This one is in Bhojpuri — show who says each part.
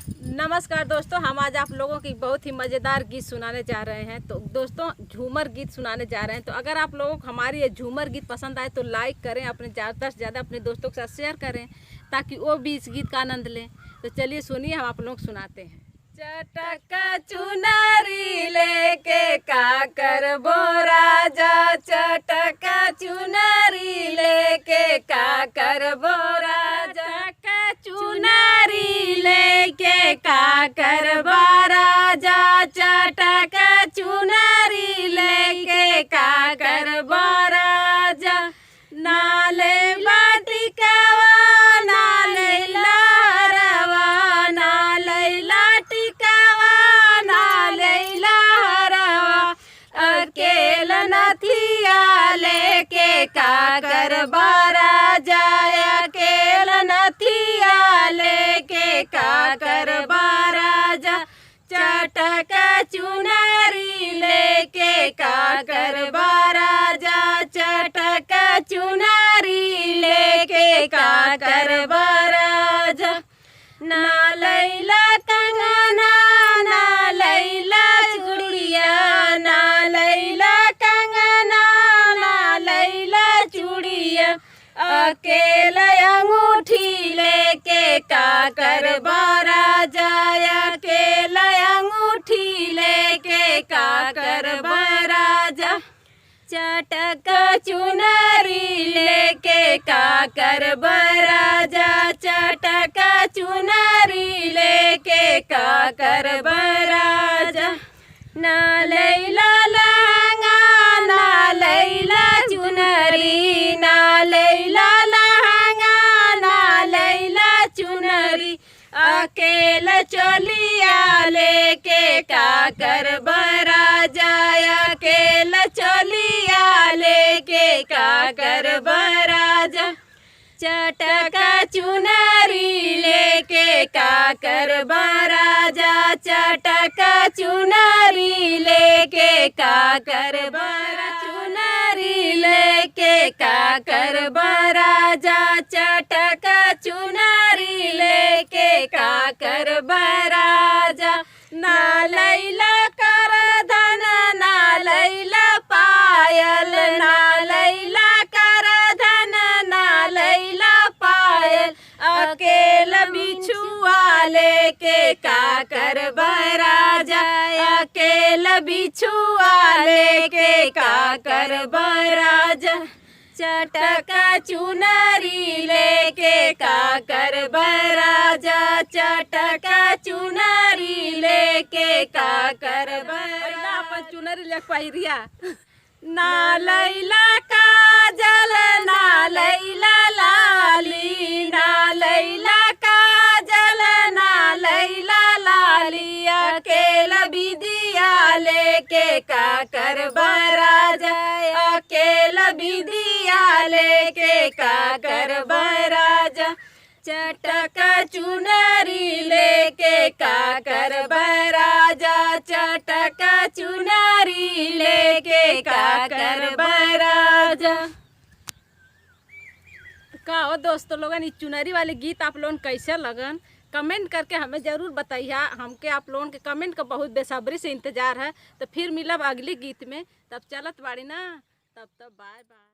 Speaker 1: नमस्कार दोस्तों, हम आज आप लोगों की बहुत ही मज़ेदार गीत सुनाने जा रहे हैं। तो दोस्तों झूमर गीत सुनाने जा रहे हैं। तो अगर आप लोगों को हमारी ये झूमर गीत पसंद आए तो लाइक करें, अपने ज़्यादा से ज़्यादा अपने दोस्तों के साथ शेयर करें ताकि वो भी इस गीत का आनंद लें। तो चलिए सुनिए, हम आप लोग सुनाते हैं। चटका चुनरी लेके काकर बोरा जा, चटका चुनरी लेके काकर बोरा जा, चुनरी लेके काकर बोरा जा, चटका चुनरी लेके काकर बोरा जा। नाले बाटिकावा नाले लहरवा, नाले लाटिकावा नाले लहरवा, अकेल नथिया लेके काकर बोरा जाए, अकेल नथिया लेके काकर बोरा जा, चटका चुनरी लेके काकर बोरा जा, चटका चुनरी लेके काकर बोरा जा। ना लैला कंगना ना लैला चूड़िया, ना लैला कंगना ना लैला चूड़िया, अकेला अंगूठी लेके काकर बोरा जाए, अकेला अंगूठी लेके काकर बोरा जा, चटका चुनरी लेके काकर बोरा जा, चटका चुनरी लेके काकर बोरा जा। ना लैला लहंगा ना लैला चुनरी, ना लैला लहंगा ना लैला चुनरी, अकेला चोलिया लेके काकर बोरा जाए, अकेला चोलिया लेके काकर बोरा जा, चटका चुनरी लेके काकर बोरा जा, चटका चुनरी लेके काकर बोरा, चुनरी लेके काकर बोरा जा, चटका चुनरी लेके काकर बोरा जा। ना लैला करधन ना लैला पायल, ना लैला करधन ना लैला पायल, अकेला बिछुआ लेके काकर बोरा जाए, अकेला बिछुआ लेके काकर बोरा जा, चटका चुनरी लेके काकर बोरा जा, चटका चुनरी लेके काकर बोरा। अपन चुनरी लेके पहिरिया। ना लैला काजल ना लैला लाली, ना लैला काजल ना लैला लाली, अकेला बिदिया लेके काकर बोरा जाए, अकेला बिदिया लेके काकर बोरा जा, चटका चुनरी लेके काकर बोरा जा, चटका चुनरी लेके काकर बोरा जा। का हो दोस्तों लोगन, इस चुनरी वाले गीत आप लोगन कैसे लगन कमेंट करके हमें ज़रूर बताइए। हमके आप लोगों के कमेंट का बहुत बेसब्री से इंतज़ार है। तो फिर मिलब अगली गीत में, तब चलत बाड़ी ना, तब बाय बाय।